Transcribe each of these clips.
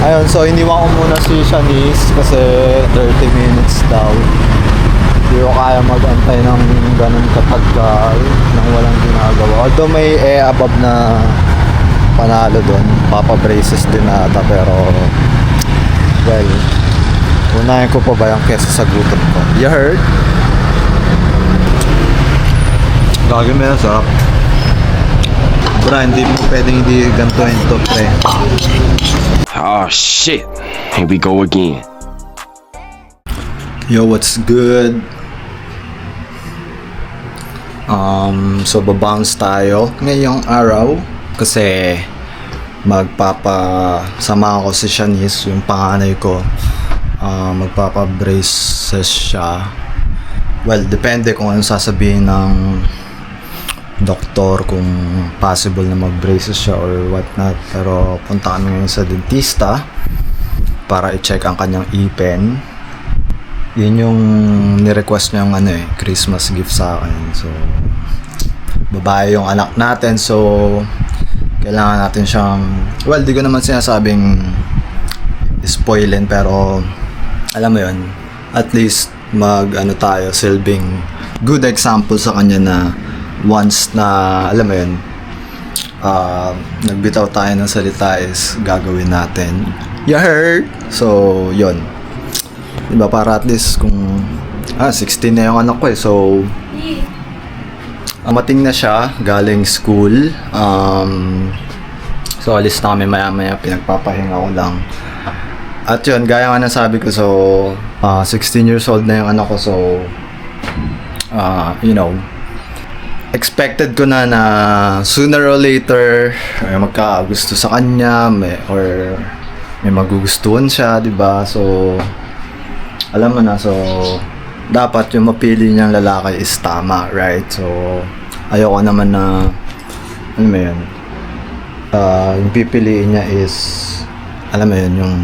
Ayun, so iniwan ko muna si Shanice kasi 30 minutes daw. Hindi ko kaya mag-antay ng ganun katagal nang walang ginagawa. Although may above na panalo doon, papa-braces din ata, pero well, unahin ko pa ba yung kesa sa gutom ko? You heard? Gagawin mo yan, sarap. Bra, hindi mo pwedeng hindi gantuhin to, pre. Oh shit, here we go again. Yo, what's good? So babounce tayo ngayong araw kasi magpapasama ako si Shanice, yung panganay ko. Magpapa-braces siya. Well, depende kung anong sasabihin ng doktor, kung possible na mag-braces siya or what not. Pero punta kami ngayon sa dentista para i-check ang kanyang ipin. Yun yung ni-request niyang Christmas gift sa akin. So, babae yung anak natin, so kailangan natin siyang, well, di ko naman sinasabing spoilin, pero alam mo yun, at least tayo, silbing good example sa kanya na once na, alam mo yun, nagbitaw tayo ng salita is gagawin natin. You heard? So, yun. Diba, para at least kung 16 na yung anak ko so amating na siya galing school. So alis na kami maya-maya, pinagpapahinga ko lang. At yun, gaya nga na sabi ko, so 16 years old na yung anak ko, so you know, expected ko na sooner or later magkakagusto sa kanya, or may magugustuhan siya, diba? So alam mo na, so dapat yung mapili niyang lalaki is tama, right? So ayoko naman na alam mo yun, yung pipiliin niya is, alam mo yun, yung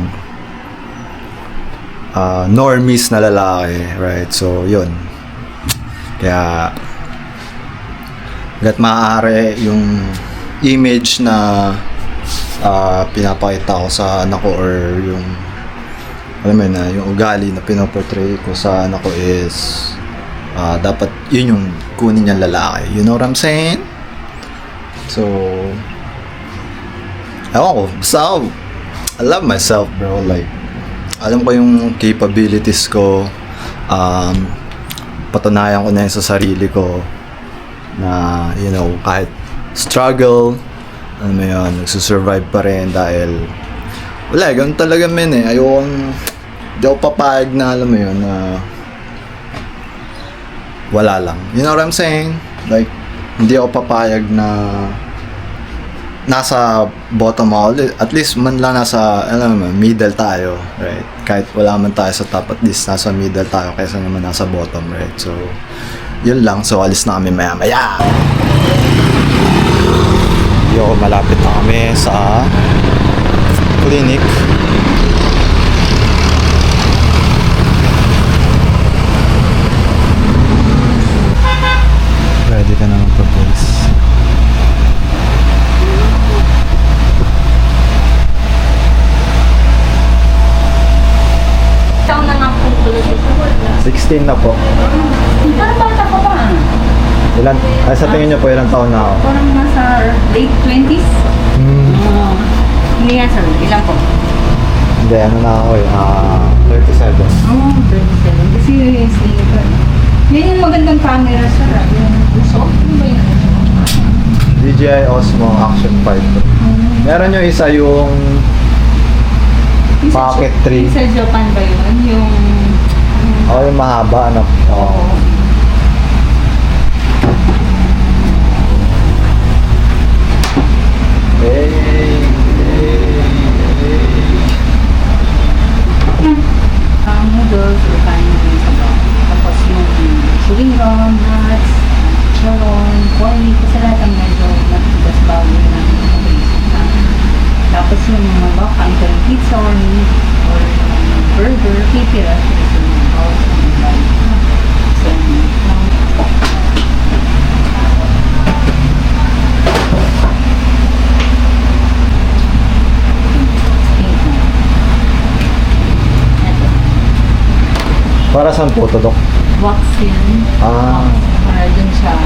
normies na lalaki, right? So yun, kaya hangga't maaari yung image na pinapakita ko sa anak ko, or yung alam mo na, yung ugali na pinoportray ko sa anak ko is dapat yun yung kunin niyang lalaki. You know what I'm saying? So ewan ko, basta I love myself, bro. Like, alam ko yung capabilities ko, patunayan ko na yun sa sarili ko na, you know, kahit struggle, alam mo yun, nagsusurvive pa rin dahil wala, ganun talaga hindi ako papayag na, alam mo yun, na wala lang. You know what I'm saying? Like, hindi ako papayag na nasa bottom ako. At least man lang nasa, alam mo, middle tayo, right? Kahit wala man tayo sa top, at least nasa middle tayo kaysa naman nasa bottom, right? So, yun lang. So, alis na kami maya-maya. Yo, malapit na kami sa clinic. Ready ka na mag-propose. Taon na nga po tuloy sa 16 na po. Parang bata ka pa. Ilan? Sa tingin niyo po, ilang taon na ako? Parang nasa late 20s. Hindi nga sir, ilan po? Hindi, ano na ako 37. 37. Kasi yung sneaker. Yan yung magandang camera sir. Yung Uso? Ano ba yun? DJI Osmo Action 5. Meron yung isa yung Pocket 3. Sa Japan ba yun? Yung Yung mahaba, ano? Oo. Noodles or kain din sa bawang. Tapos yung chewing gum, nuts, charon, corny, kasi lahat ang medyo matigas bago ng basic na. Tapos yung mga kain ka ng pizza or meat or burger, titira sila sa mga house and like so, Para saan po to, Dok? Wax yun. Ah. Para dun sa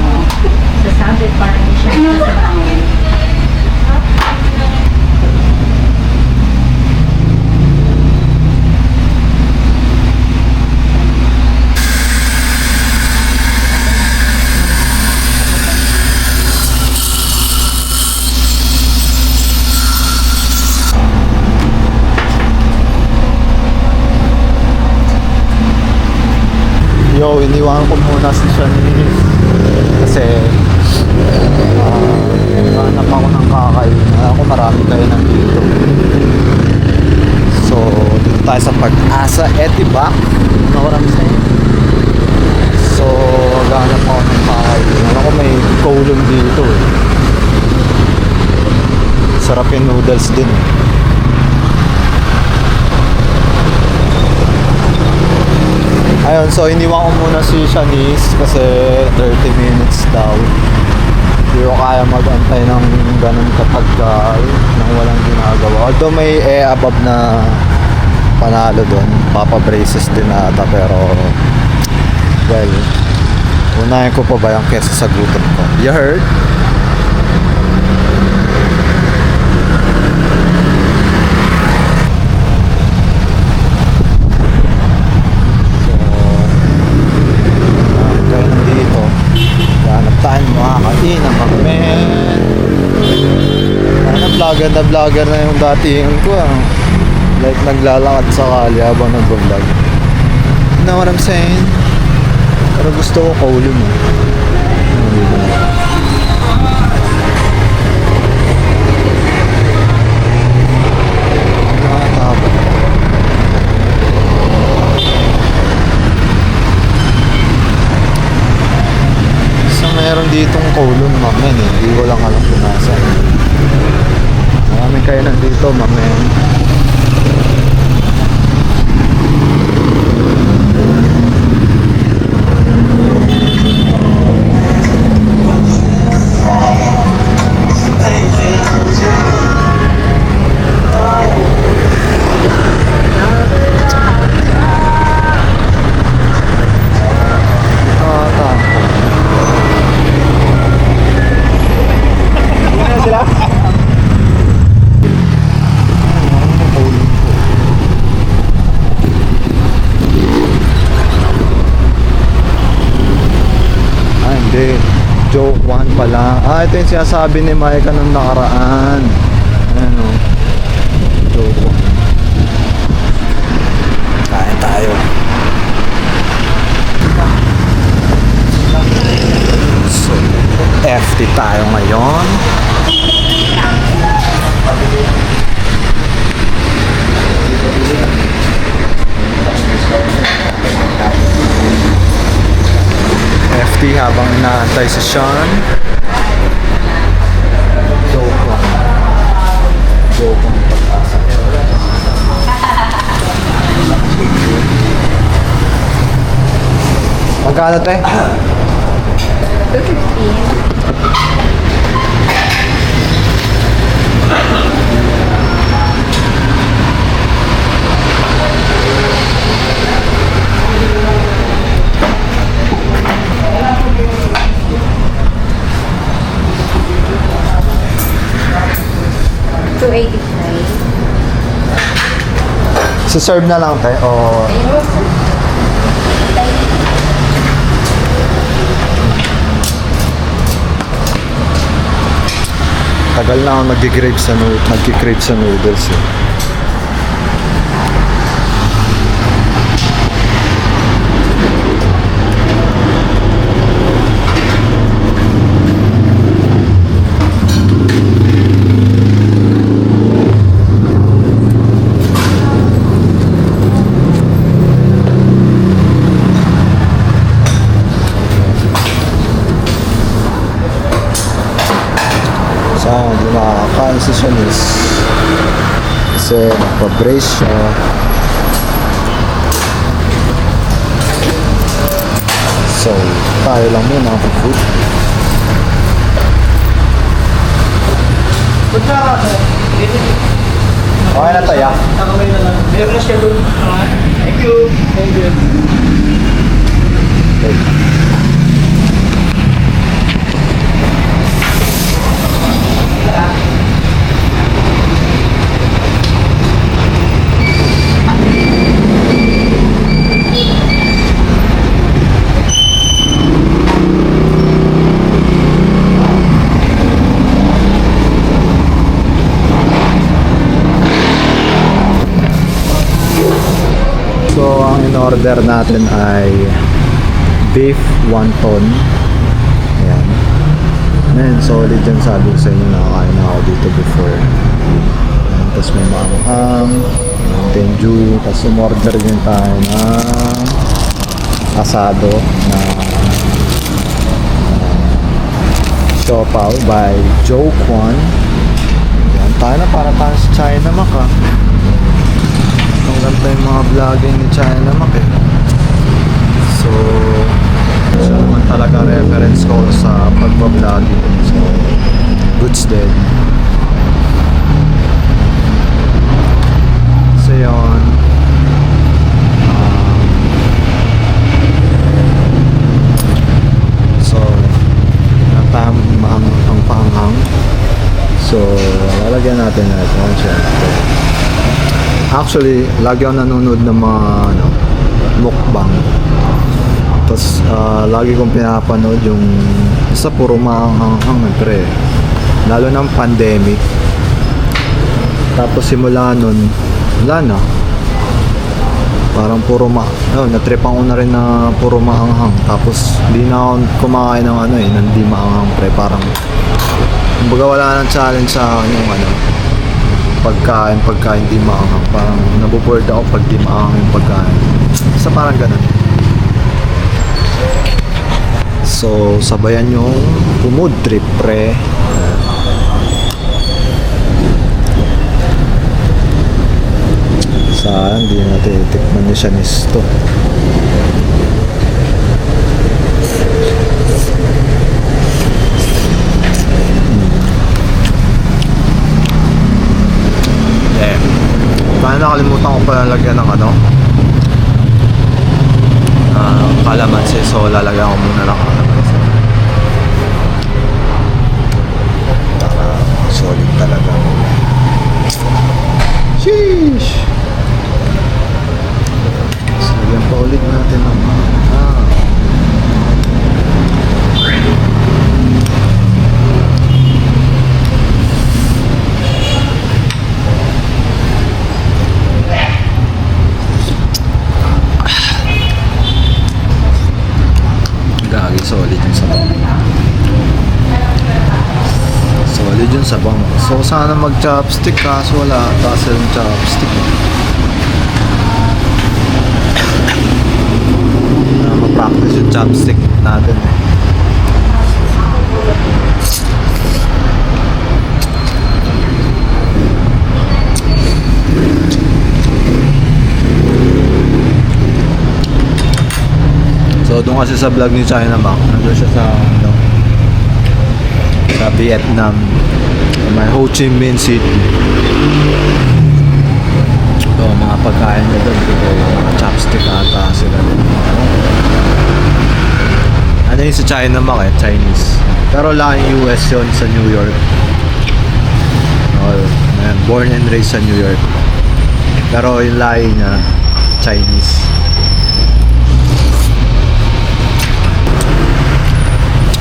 sabit, para hindi siya nasasawin. Yo, iniwan ko muna si Shanice kasi hanap ako ng kakain. Alam ko marami kayo nandito. So, dito tayo sa Pag-asa Etibac. Ano ko namin sa'yo? So, maghanap ako ng kakain. Alam ko may colon dito eh. Sarap yung noodles din. Ayun, so iniwan ko muna si Shanice kasi 30 minutes daw. Hindi ko kaya mag-antay ng ganun katagal nang walang ginagawa. Although may above na panalo doon, papa braces din ata, pero well, unahin ko pa ba yung kesa sa gutom ko? You heard? Makakain ang mga men. Na vlogger na yung dating ko like naglalakad sa kali habang nag-vlog. You know what I'm saying? Pero gusto ko kaulin mo. Meron ditong colon, mamen eh. Hindi ko lang alam kung nasa. Maraming kayo nandito, mamen. Joke one pala. Ito yung sinasabi ni Micah nung nakaraan. Ayan o. Joke one. Kain tayo. So, FT tayo ngayon. FT habang inaantay si Sean. Joke lang. Joke ang Pag-asa. Magkano tayo? 215. Si-serve na lang tayo o tagal na ako nag-crave sa noodles eh. Nakakain si Shanice kasi nagpa-brace siya. So tayo lang muna ang food. Okay na tayo. Meron na siya doon. Thank you. Thank you. So, ang in-order natin ay beef wonton. Ayan. Man, solid dyan, sabi ko sa inyo, nakakain na ako dito before. Ayan, tapos may maanghang, tenju, tapos umorder din tayo ng asado na siopaw by Joe Kwan. Ayan, tayo na para tayo sa China Maka. Ang ganda yung mga vlogging ni China Mac eh. So, siya naman talaga reference ko sa pagpa-vlogging. So, goods din. So, yun. So, ang panghang. So, lalagyan natin na ito. Siyempre. Actually, lagi ako nanonood ng mga mukbang. Tapos, lagi kong pinapanood yung isa puro maanghang pre. Lalo ng pandemic. Tapos simula nun, wala na. Parang puro natripan ko na rin na puro maanghang. Tapos, di na ako kumakain ng hindi maanghang pre. Parang, kumbaga wala nang challenge sa akin yung pagkain di maanghang. Parang naboboard ako pag di maanghang yung pagkain. Sa parang ganun. So, sabayan yung food trip pre. Saan hindi natin itikman ni Shanisto. Nakalimutan ko pala lagyan ng kalamansi. So lalagyan ko muna ng kalamansi para solid talaga. Sheesh. So lagyan pa ulit natin ng solid yung sabaw. Solid yung sabaw. So sana mag-chopstick kaso wala. Kaso yung chopstick. Ma-practice yung chopstick natin eh. So doon kasi sa vlog ni China Mac, nandun siya sa Vietnam, may Ho Chi Minh City. So mga pagkain niya doon, mga chopstick ata sila din. Ano yung sa China Mac eh, Chinese. Pero lang US yun sa New York. Born and raised sa New York. Pero yung lahi niya, Chinese.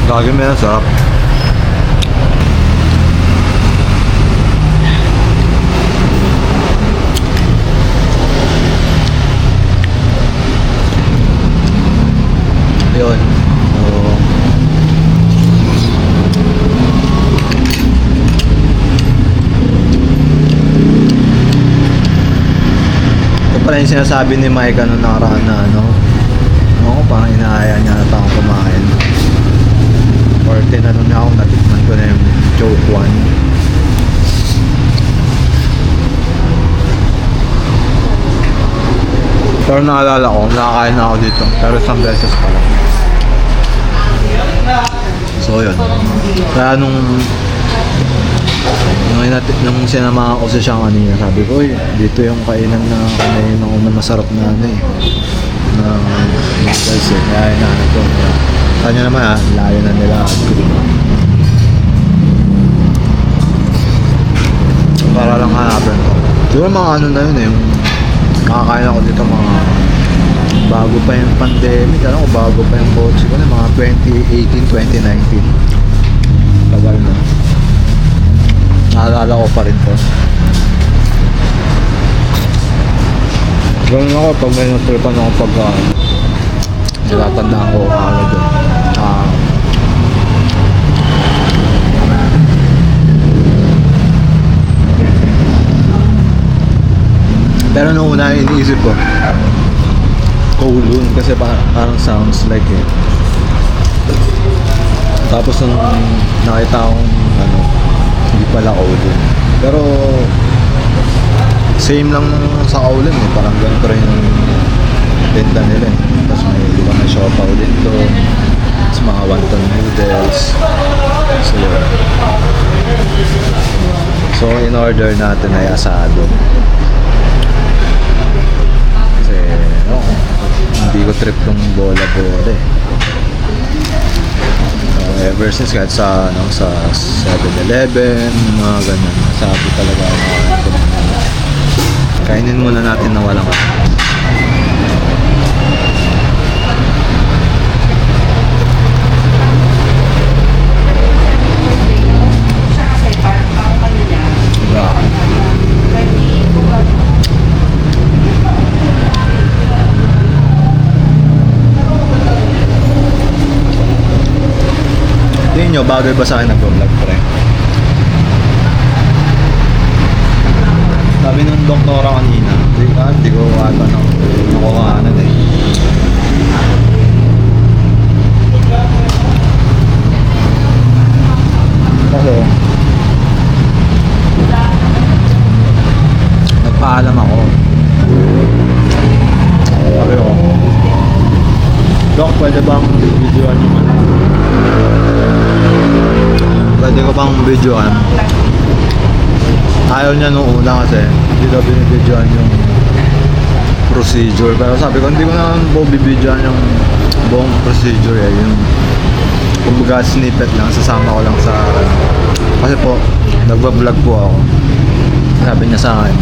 Lagi may nasarap. Yun. Ito pala yung sinasabi ni Mike nung nakaraan na parang inaaya niya na akong kumain. Or tinanong niya ako, natikman ko na yung Joe Kwan. Pero naalala ko, nakakain na ako dito. Pero isang beses pa lang. So yun. Kaya nung Nung sinamahan ko si siya kanina, sabi ko, "Uy, dito yung kainan na kanayin ng una masarap na ano eh. Na noodles eh. Kaya hinahanap ko. Kanya naman ha, layo na nila. Para lang hanapin ko. Siguro mga ano na yun eh, yung makakain ako dito mga bago pa yung pandemic, alam ko bago pa yung kotse ko na, mga 2018, 2019. Tagal na. Naalala ko pa rin to. Ganun ako pag may natripan ako pagkaan. Nilatandaan ko ano doon. Pero nung una iniisip ko Kowloon kasi parang sounds like it. Tapos nung nakita akong ano, hindi pala Kowloon. Pero same lang sa Kowloon eh, parang ganito rin yung benta nila eh. Tapos may siopaw din doon. Tapos mga wonton noodles. So yun. So in order natin ay asado. Kasi hindi ko trip yung bola-bola eh. So, ever since kahit sa 7-Eleven, mga ganyan, sabi talaga ako kainin muna natin na walang tingin nyo, bagay ba sa akin nag-vlog pre? Sabi ng doktora kanina, hindi ko ata nakukahanan eh. Kasi nagpaalam ako. Sabi ko, Dok, pwede bang videoan yung ano? Pwede ko bang videoan? Ayaw niya nung una kasi hindi daw binibidyoan yung procedure. Pero sabi ko, hindi ko naman po bibidyoan yung buong procedure eh. Yung kumbaga snippet lang, sasama ko lang sa kasi po, nagbablog po ako. Sabi niya sa akin,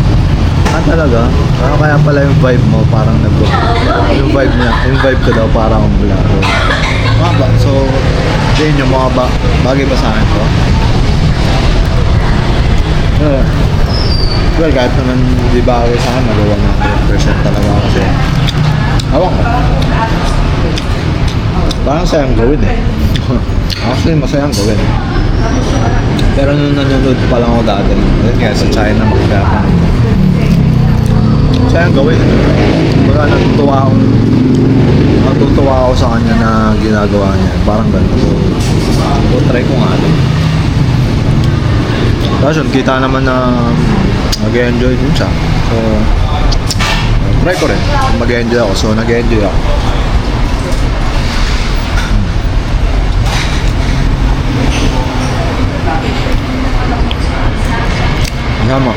talaga? Kaya pala yung vibe mo parang yung vibe niya, yung vibe ko daw parang vlog. Mga ba? So, tingin nyo mga ba? Bagay ba sa akin to? Well, kahit naman hindi bagay sa akin, magawa na 100% talaga kasi awak ko. Parang sayang gawin eh. Actually, masayang gawin. Pero nung nanonood pa lang ako dati, kaya sa China magkakaroon. Sayang gawin. Baga natutuwa ako sa kanya na ginagawa niya. Parang ganito. So try ko nga ito. Tapos yun, kita naman na mag-enjoy din siya. So, try ko rin. Mag-enjoy ako. So, nag-enjoy ako. Tama.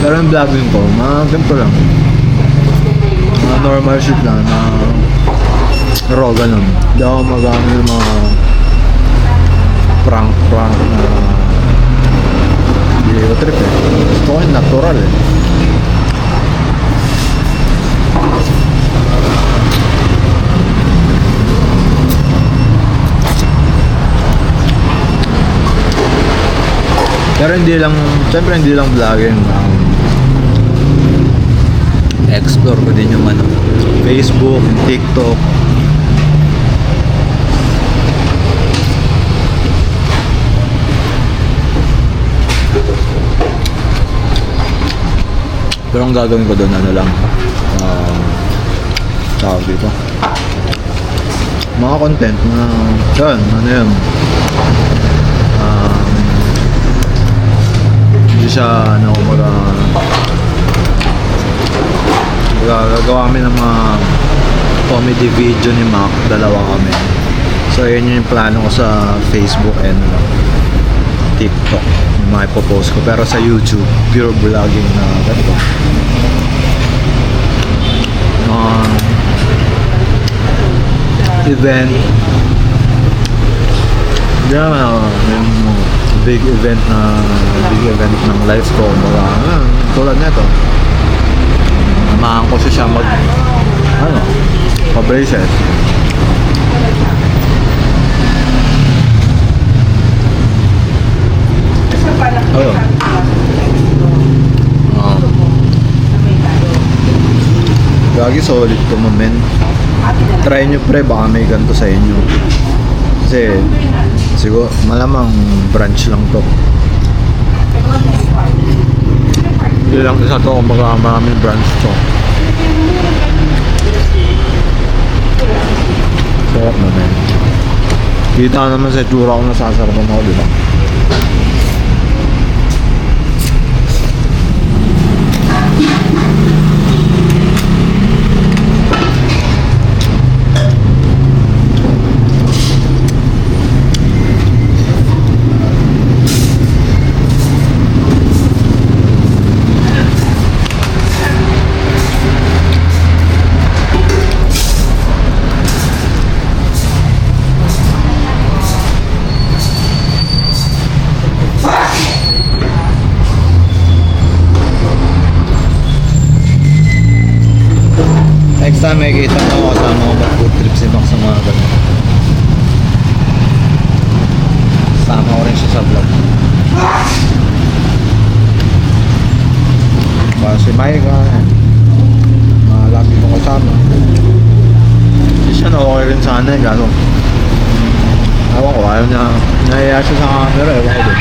Pero yung vlogging ko, mga ganito lang. Mga normal shit lang na raw ganun. Hindi ako magamit yung mga prank na hindi ko trip eh. Gusto ko yung natural eh. Pero hindi lang, syempre hindi lang vlogging. Explore ko din yung Facebook, TikTok. Pero ang gagawin ko doon, ano lang, tawag dito. Mga content na, yun, ano yun. Hindi siya, ano, gagawa kami ng mga comedy video ni Mac, dalawa kami. So yun yung plano ko sa Facebook and TikTok, yung mga ipopost ko. Pero sa YouTube, pure vlogging na ganito. Event. Yung big event ng life ko. Tulad nito. Namahan ko siya pa-braces. Ayun. Lagi solid to men. Try nyo pre, baka may ganito sa inyo. Kasi siguro malamang branch lang to. Hindi lang isa to, kumbaga maraming branch to. Sarap na men. Kita naman sa tsura ko nasasarapan ako, diba? Next time may kita mo kasama ko mag-food trip si Max sa mga ganun. Sama ko rin siya sa vlog. Si Mike lagi ko kasama. Hindi siya na okay rin sana eh, gano'n. Ewan ko, ayaw niya, nahiya siya sa camera, ewan ko din.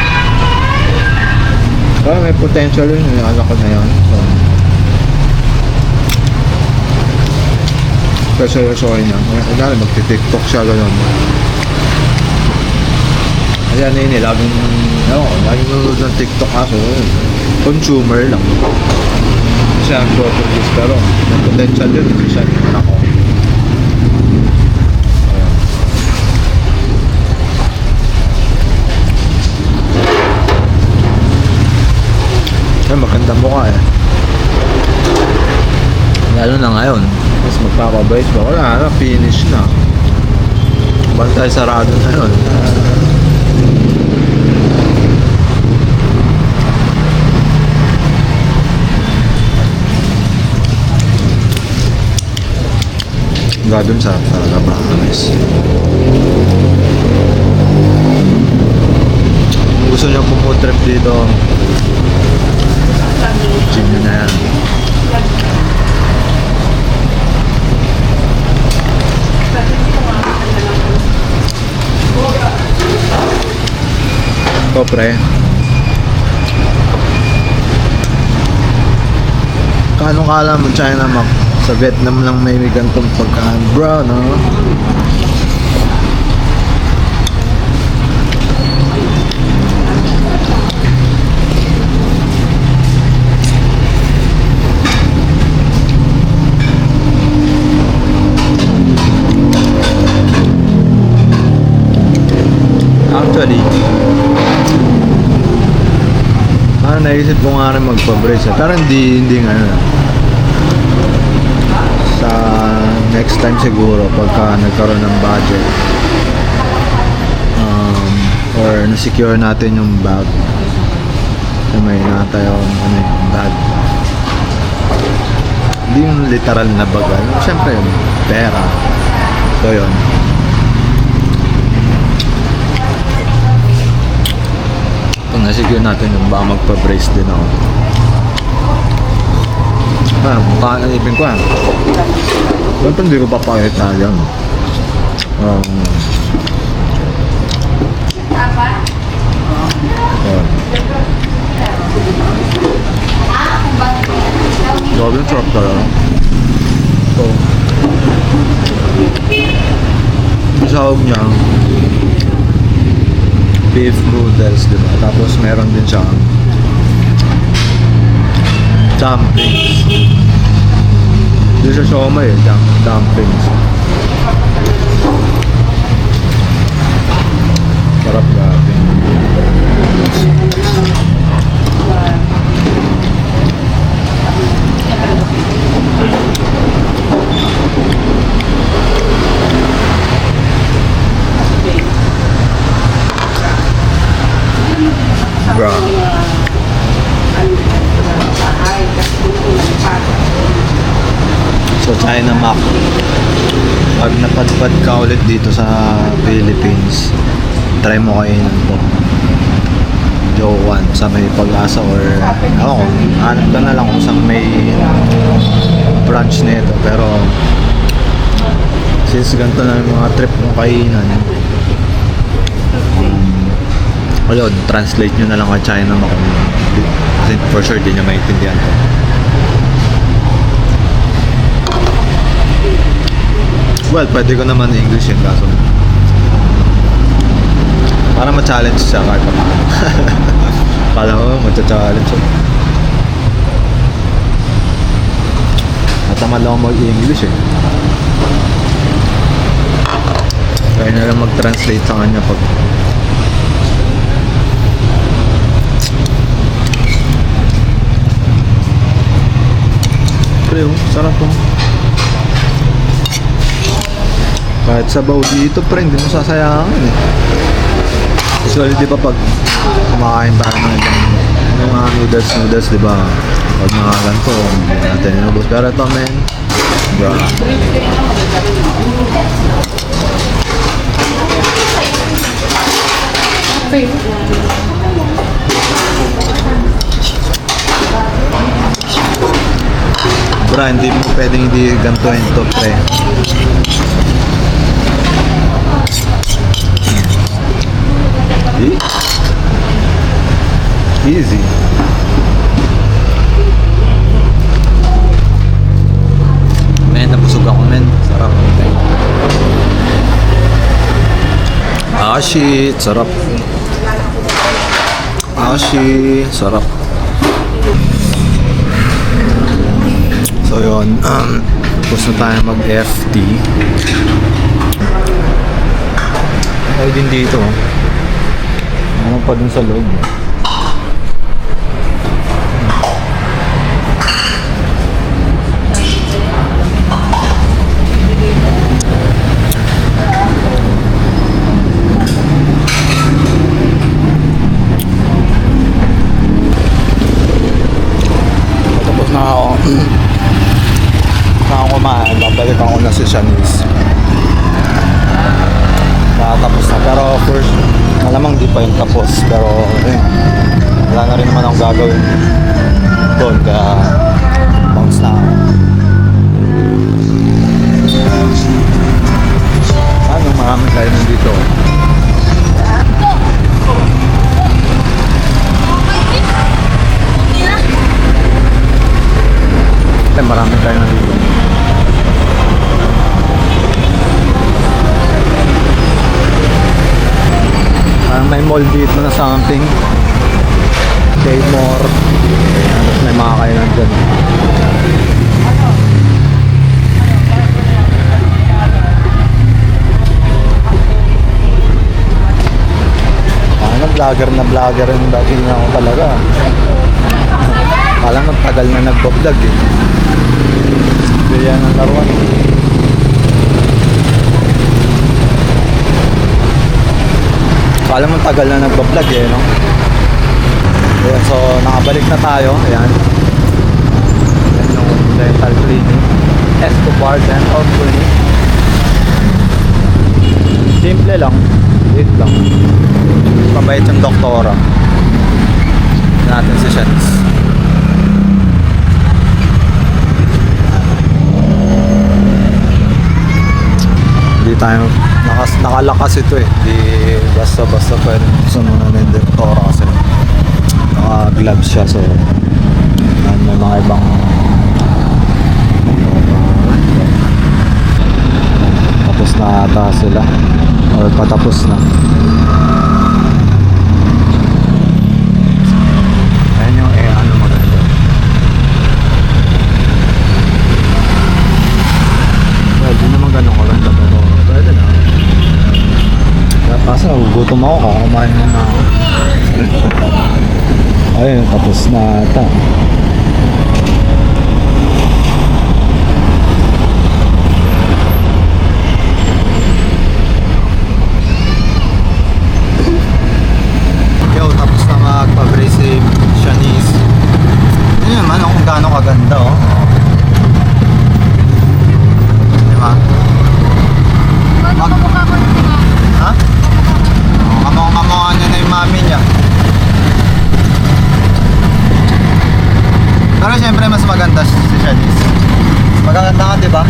Pero may potential yun, yung anak ko na yun. So, seryosohin niya. Kaya magti-TikTok siya gano'n. Kasi ano yun eh, laging nanonood ng TikTok kaso consumer lang. Siya ang produce pero may potential yun, hindi siya yung anak ko. Kaya maganda mukha eh. Lalo na ngayon. Mas magpapabrace ba? Wala na, finish na. Bantay sarado na yun. Gadon sa talaga promise. Gusto niyo pumuntrip dito, gym nyo na yan. Ito pre, kano kala mo China Mac? Sa Vietnam lang may gantong pagkaan bro, no? Actually, naisip ko nga rin magpa-brace pero hindi ngayon. Sa next time siguro pagka nagkaroon ng budget or na-secure natin yung bag na may natayo yung bag, hindi yung literal na bag, syempre yung pera. So yun, kung na-secure natin yung baka magpa-brace din ako. Mukha ang ipin ko Ba't hindi ko papakita yan? Grabe yung sarap talaga. So, yung sahog niya beef noodles, diba? Tapos meron din siyang dumplings. Hindi siya siomay eh, dumplings. Bro. So China Mac. Pag napadpad ka ulit dito sa Philippines, try mo kainan to. Jowan sa may Pag-asa or ako, hanap ka na lang kung saan may branch nito. Pero since ganito na yung mga trip ng kainan, ayun, translate nyo na lang kay China Mac. Kasi for sure di niya maintindihan to. Well, pwede ko naman English yun kaso para ma-challenge siya kahit pa paano. Kala ko ma-challenge siya. Natamad lang ako mag-English eh. Kaya na lang mag-translate sa kanya pag pre, sarap po. Kahit sabaw dito, pre, hindi mo sasayangin eh. Usually, di ba pag kumakain tayo ng mga noodles, di ba? Pag mga ganito, hindi natin inubos. Pero ito, men, bro. Bro, hindi mo pwedeng hindi gantuin to, pre. Easy. Men, nabusog ako, men. Sarap. Ah, shit. Sarap. Ah, shit. Sarap. So, yun. Tapos na tayo mag-FT. Ay, din dito. Ano pa dun sa loob? Tapos na ako. Na ako kumain. Babalikan ko na si Shanice. Nakatapos na. Pero first, malamang di pa yung tapos. Pero wala na rin naman akong gagawin doon. Kaya bounce na ako. Ano, maraming tayo nandito. Maraming tayo nandito. May mall dito na something. Daymore. Tapos may mga kainan dyan. Vlogger yung dati na ako talaga. Alam, tagal na nagbablog eh. Kaya ng laruan. Alam mo, tagal na nagbablog eh, no? Ayan, so, nakabalik na tayo. Ayan. Ayan yung dental clinic. Escobar Dental Clinic. Simple lang. Wait lang. Mabait yung doktora. Natin si Shens. Hindi tayo nakalakas ito eh. Hindi basta-basta pwede sumunod ng doktora kasi naka-gloves siya, so may mga ibang tapos na ata sila or patapos na. Ayan yung ano maganda. Well, di naman ganun maganda pero pwede na. Kasi nagugutom ako, kumain na ako. Ayun, tapos na ata. Yo, tapos na ano, kung gaano kaganda, oh. Diba? Ha? Kamukha niya na yung mami niya. Pero syempre mas maganda si Shanice. Maganda ka, diba?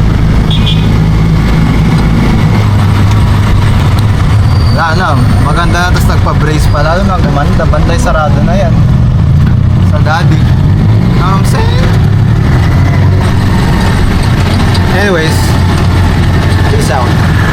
Wala na, maganda na, tapos nagpa-brace pa. Lalo na gumanda, bantay sarado na yan. Sa daddy. You know what I'm saying? Anyways, peace out.